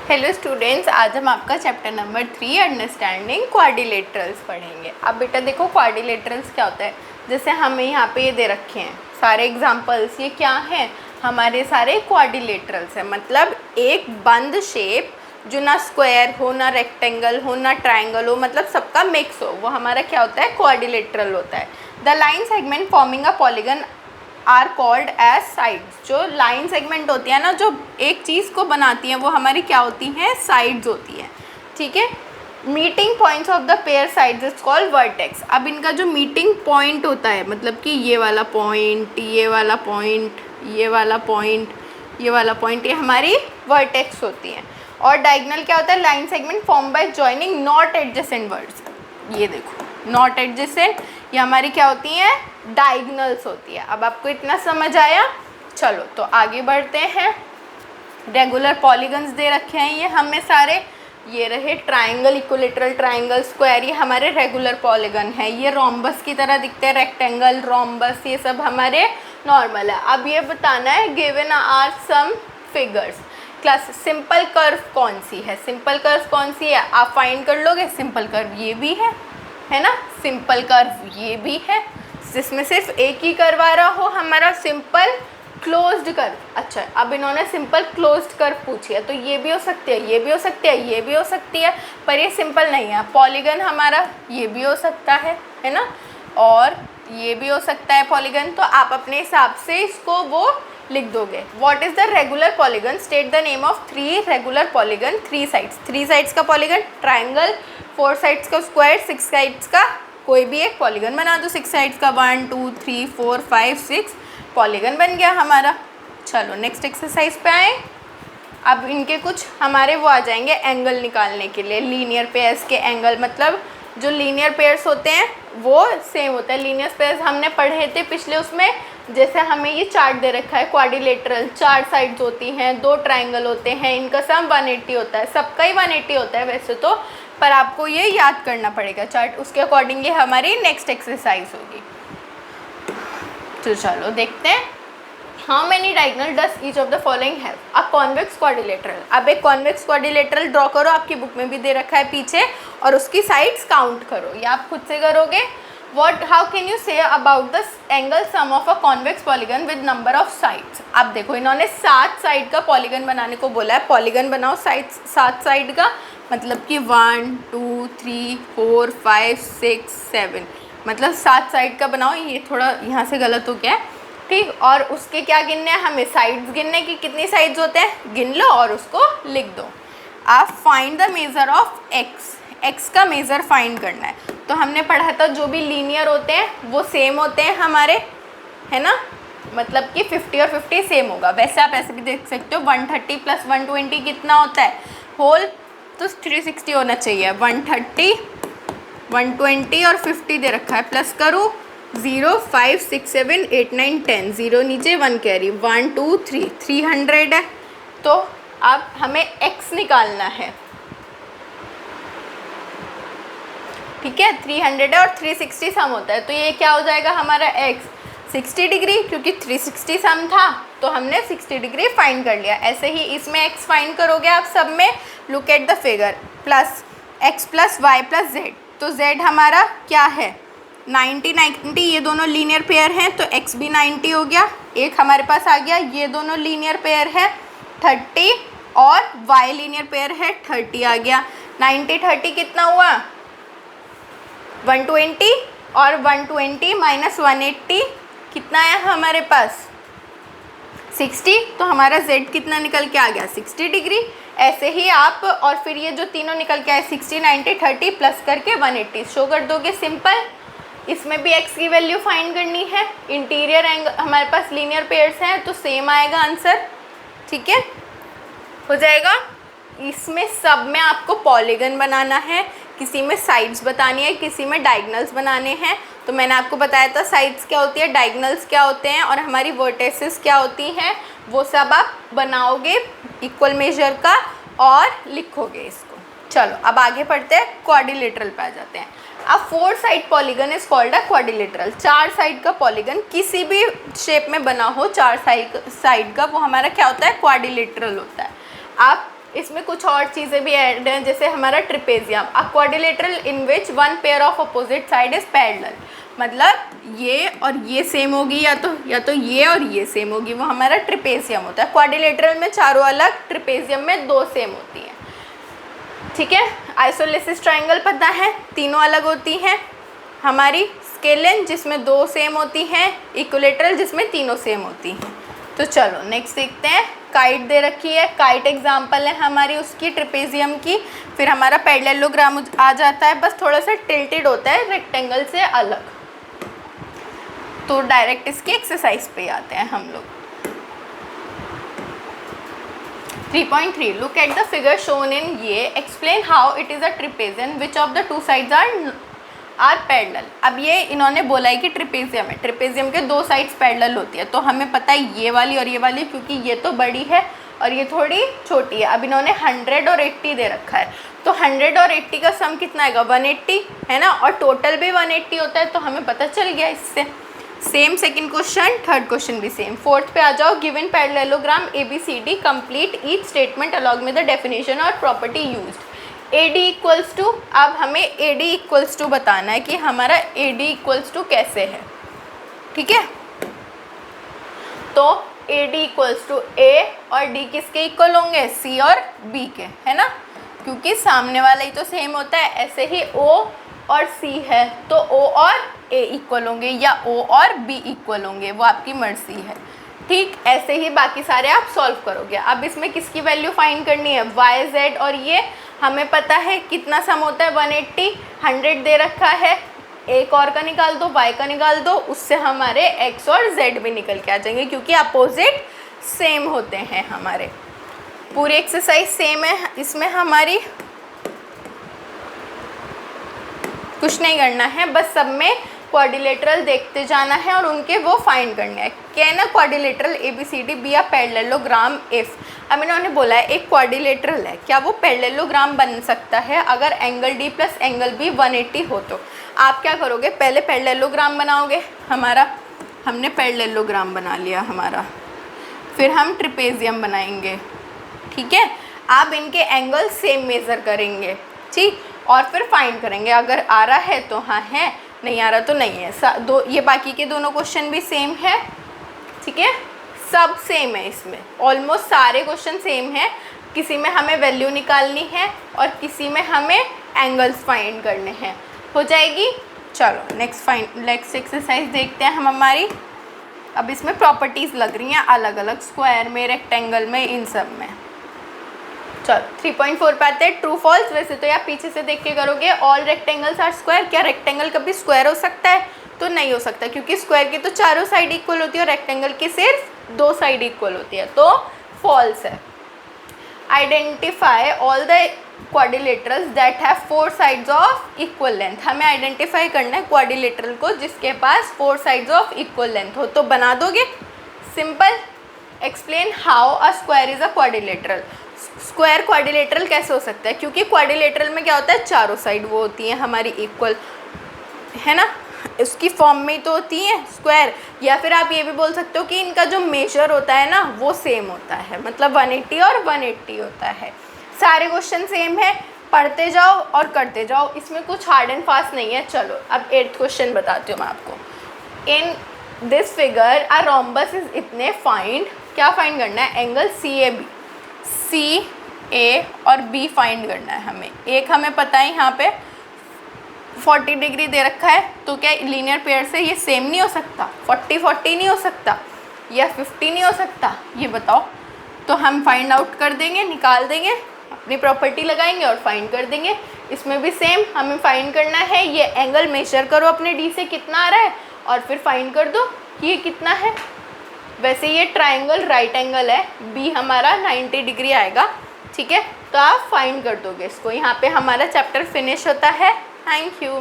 Hello students, आज हम आपका चैप्टर नंबर 3 अंडरस्टैंडिंग क्वाड्रिलेटरल्स पढ़ेंगे। अब बेटा देखो क्वाड्रिलेटरल्स क्या होता है। जैसे हमें यहाँ पे ये दे रखे हैं सारे एग्जांपल्स, ये क्या हैं, हमारे सारे क्वाड्रिलेटरल्स हैं। मतलब एक बंद शेप जो ना स्क्वायर हो, ना रेक्टेंगल हो, ना ट्राइंगल हो, मतलब सबका मिक्स हो, वो हमारा क्या होता है, क्वाड्रिलेटरल होता है। The line segment forming a polygon are called as sides. जो लाइन सेगमेंट होती है ना, जो एक चीज़ को बनाती हैं, वो हमारी क्या होती हैं, साइड्स होती हैं। ठीक है। Meeting points of the pair sides is called vertex. अब इनका जो मीटिंग पॉइंट होता है, मतलब कि ये वाला पॉइंट, ये वाला पॉइंट, ये वाला पॉइंट, ये वाला पॉइंट, ये हमारी वर्टेक्स होती हैं। और डायगोनल क्या होता है, line segment form by joining not adjacent words. ये देखो नॉट एडजेसेंट, ये हमारी क्या होती हैं, डायगोनल्स होती है। अब आपको इतना समझ आया। चलो तो आगे बढ़ते हैं। रेगुलर पॉलीगन्स दे रखे हैं ये हमें सारे। ये रहे ट्राइंगल, इक्विलेटरल ट्राइंगल, स्क्वायर, ये हमारे रेगुलर पॉलीगन है। ये रोम्बस की तरह दिखते हैं, रेक्टेंगल, रोम्बस, ये सब हमारे नॉर्मल है। अब ये बताना है given are some figures. Class simple curve कौन सी है, सिंपल कर्व कौन सी है, आप फाइंड कर लोगे। सिंपल कर्व ये भी है ना, सिंपल कर्व ये भी है, जिसमें सिर्फ एक ही कर्व आ रहा हो, हमारा सिंपल क्लोज्ड कर्व। अच्छा, अब इन्होंने सिंपल क्लोज्ड कर्व पूछी है, तो ये भी हो सकती है, ये भी हो सकती है, ये भी हो सकती है, पर ये सिंपल नहीं है। पॉलीगन हमारा ये भी हो सकता है ना, और ये भी हो सकता है पॉलीगन। तो आप अपने हिसाब से इसको वो लिख दोगे। What is the regular polygon, state the name of 3 regular polygon, 3 sides. 3 sides का पॉलीगन ट्राइंगल, 4 साइड्स का स्क्वायर, 6 साइड्स का कोई भी एक पॉलीगन बना दो। 6 साइड्स का 1 2 3 4 5 6 पॉलीगन बन गया हमारा। चलो नेक्स्ट एक्सरसाइज पे आए। अब इनके कुछ हमारे वो आ जाएंगे एंगल निकालने के लिए। लीनियर पेयर्स के एंगल, मतलब जो लीनियर पेयर्स होते हैं वो सेम होता है। लीनियर पेयर्स हमने पढ़े थे पिछले उसमें। जैसे हमें ये चार्ट दे रखा है, क्वाड्रिलेटरल 4 साइड्स होती हैं, 2 ट्राइंगल होते हैं, इनका सम 180 होता है। सबका ही 180 होता है वैसे तो, पर आपको ये याद करना पड़ेगा चार्ट, उसके अकॉर्डिंग ये हमारी नेक्स्ट एक्सरसाइज होगी। तो चलो देखते हैं। How many diagonal does each of the following have, a convex quadrilateral. अब एक कॉन्वेक्स क्वाड्रिलेटरल ड्रॉ करो, आपकी बुक में भी दे रखा है पीछे, और उसकी साइड्स काउंट करो, या आप खुद से करोगे। How can you say about the angle sum of a convex polygon with number of sides. अब देखो इन्होंने 7 साइड का पॉलीगन बनाने को बोला है। पॉलीगन बनाओ 7 साइड का, मतलब कि 1 2 3 4 5 6 7, मतलब 7 साइड का बनाओ। ये थोड़ा यहाँ से गलत हो गया है, ठीक। और उसके क्या गिनने हैं हमें, साइड्स गिनने की, कितनी साइड्स होते हैं गिन लो और उसको लिख दो। आप find the measure of x, x का मेज़र फाइंड करना है। तो हमने पढ़ा था जो भी लीनियर होते हैं वो सेम होते हैं हमारे, है ना, मतलब कि 50 और 50 सेम होगा। वैसे आप ऐसे भी देख सकते हो 130 + 120 कितना होता है होल, तो 360 होना चाहिए। 130 120 और 50 दे रखा है, प्लस करूँ 0 5 6 7 8 9 10, 0 नीचे 1 कैरी, 1 2 3 300 है। तो अब हमें x निकालना है, ठीक है। 300 है और 360 सम होता है, तो ये क्या हो जाएगा हमारा x 60 डिग्री, क्योंकि 360 सम था तो हमने 60 डिग्री फाइंड कर लिया। ऐसे ही इसमें x फाइंड करोगे आप सब में। Look at the figure, plus x + y + z, तो z हमारा क्या है 90 90, ये दोनों लीनियर पेयर हैं तो x भी 90 हो गया। एक हमारे पास आ गया, ये दोनों लीनियर पेयर है 30, और y लीनियर पेयर है 30 आ गया। 90 30 कितना हुआ 120, और 120 - 180 कितना है हमारे पास 60, तो हमारा z कितना निकल के आ गया 60 डिग्री। ऐसे ही आप, और फिर ये जो तीनों निकल के आए 60 90 30 प्लस करके 180 शो कर दोगे। सिंपल। इसमें भी x की वैल्यू फाइंड करनी है। इंटीरियर एंगल हमारे पास लीनियर पेयर्स हैं तो सेम आएगा आंसर, ठीक है, हो जाएगा। इसमें सब में आपको पॉलीगन बनाना है, किसी में साइड्स बतानी है, किसी में डायगोनल्स बनाने हैं। तो मैंने आपको बताया था साइड्स क्या होती है, डायगोनल्स क्या होते हैं, और हमारी वर्टिसेस क्या होती हैं, वो सब आप बनाओगे इक्वल मेजर का और लिखोगे इसको। चलो अब आगे पढ़ते हैं, क्वाड्रिलेटरल पे आ जाते हैं। अब 4 side polygon is called a quadrilateral. 4 side का पॉलीगन किसी भी शेप में बना हो 4 साइड का, वो हमारा क्या होता है, क्वाड्रिलेटरल होता है। आप इसमें कुछ और चीज़ें भी ऐड हैं, जैसे हमारा trapezium, a quadrilateral in which one pair of opposite side is parallel, मतलब ये और ये सेम होगी, या तो ये और ये सेम होगी, वो हमारा ट्रिपेजियम होता है। क्वाड्रिलेटरल में चारों अलग, ट्रिपेजियम में 2 सेम होती हैं, ठीक है। आइसोलेसिस ट्रायंगल पता है, तीनों अलग होती हैं। हमारी स्केलिन जिसमें 2 सेम होती हैं, इक्विलेटरल जिसमें तीनों सेम होती हैं। तो चलो नेक्स्ट देखते हैं। काइट दे रखी है, काइट एग्जांपल है हमारी उसकी ट्रिपेजियम की। फिर हमारा पैरेललोग्राम आ जाता है, बस थोड़ा सा टिल्टेड होता है रेक्टेंगल से अलग। तो डायरेक्ट इसकी एक्सरसाइज पे आते हैं हम लोग। 3.3 look at the figure shown in ये, explain how it is a trapezium which of the 2 sides are parallel. अब ये इन्होंने बोला है कि ट्रिपेजियम है, ट्रिपेजियम के 2 साइड्स पैरेलल होती है, तो हमें पता है ये वाली और ये वाली, क्योंकि ये तो बड़ी है और ये थोड़ी छोटी है। अब इन्होंने 100 और 80 दे रखा है, तो 100 और 80 का सम कितना आएगा, 180 है ना, और टोटल भी 180 होता है, तो हमें पता चल गया इससे। Same second question, third question भी सेम। फोर्थ पे आ जाओ। Given parallelogram ABCD complete each statement along with the definition और property used. AD equals to, अब हमें AD इक्वल्स टू बताना है कि हमारा AD इक्वल्स टू कैसे है, ठीक है। तो AD इक्वल्स टू A और D किसके इक्वल होंगे, C और B के, है ना, क्योंकि सामने वाला ही तो सेम होता है। ऐसे ही O और C है तो O और A इक्वल होंगे या O और B इक्वल होंगे, वो आपकी मर्जी है, ठीक। ऐसे ही बाकी सारे आप सॉल्व करोगे। अब इसमें किसकी वैल्यू फाइंड करनी है, Y Z, और ये हमें पता है कितना सम होता है 180, 100 दे रखा है, एक और का निकाल दो, Y का निकाल दो, उससे हमारे X और Z भी निकल के आ जाएंगे, क्योंकि अपोजिट सेम होते हैं हमारे। पूरी एक्सरसाइज सेम है, इसमें हमारी कुछ नहीं करना है, बस सब में क्वाड्रिलेटरल देखते जाना है और उनके वो फाइंड करने हैं। Can a quadrilateral ABCD be a parallelogram if, अब इन्होंने बोला है एक क्वाड्रिलेटरल है, क्या वो पैरेललोग्राम बन सकता है अगर angle D plus angle B 180 हो। तो आप क्या करोगे, पहले पैरेललोग्राम बनाओगे हमारा, हमने पैरेललोग्राम बना लिया हमारा, फिर हम ट्रिपेजियम बनाएंगे, ठीक है। आप इनके एंगल सेम मेज़र करेंगे, ठीक, और फिर फाइंड करेंगे, अगर आ रहा है तो हाँ है, नहीं आ रहा तो नहीं है। ये बाकी के दोनों क्वेश्चन भी सेम है, ठीक है, सब सेम है, इसमें ऑलमोस्ट सारे क्वेश्चन सेम है। किसी में हमें वैल्यू निकालनी है और किसी में हमें एंगल्स फाइंड करने हैं, हो जाएगी। चलो नेक्स्ट एक्सरसाइज देखते हैं हम हमारी। अब इसमें प्रॉपर्टीज़ लग रही हैं अलग अलग, स्क्वायर में, रेक्टेंगल में, इन सब में। चलो 3.4 पे आते हैं। ट्रू फॉल्स, वैसे तो आप पीछे से देख के करोगे। ऑल रेक्टेंगल्स आर स्क्वायर, क्या रेक्टेंगल कभी स्क्वायर हो सकता है, तो नहीं हो सकता, क्योंकि स्क्वायर की तो चारों साइड इक्वल होती है और रेक्टेंगल की सिर्फ 2 साइड इक्वल होती है, तो फॉल्स है। Identify all the quadrilaterals that have 4 sides of equal length, हमें आइडेंटिफाई करना है क्वाड्रिलेटरल को जिसके पास 4 साइड्स ऑफ इक्वल लेंथ हो। तो बना दोगे, simple. Explain how a square is a quadrilateral, square quadrilateral कैसे हो सकता है, क्योंकि क्वाड्रिलेटरल में क्या होता है, चारों साइड वो होती हैं हमारी इक्वल, है ना, उसकी फॉर्म में ही तो होती है स्क्वायर। या फिर आप ये भी बोल सकते हो कि इनका जो मेजर होता है ना वो सेम होता है, मतलब 180 और 180 होता है। सारे क्वेश्चन सेम है, पढ़ते जाओ और करते जाओ, इसमें कुछ हार्ड एंड फास्ट नहीं है। चलो अब 8th क्वेश्चन बताती हूँ मैं आपको। In this figure a rhombus is इतने फाइंड, क्या फाइंड करना है, एंगल CAB, CA और B फाइंड करना है हमें। एक हमें पता है यहाँ पे 40 डिग्री दे रखा है, तो क्या लीनियर पेयर से ये सेम नहीं हो सकता, 40-40 नहीं हो सकता, या 50 नहीं हो सकता, ये बताओ। तो हम फाइंड आउट कर देंगे, निकाल देंगे, अपनी प्रॉपर्टी लगाएंगे और फाइंड कर देंगे। इसमें भी सेम हमें फाइंड करना है, ये एंगल मेजर करो अपने D से कितना आ रहा है और फिर फाइंड कर दो कि ये कितना है। वैसे ये ट्राइंगल राइट एंगल है, B हमारा 90 डिग्री आएगा, ठीक है, तो आप फाइंड कर दोगे इसको। यहाँ पे हमारा चैप्टर फिनिश होता है। Thank you.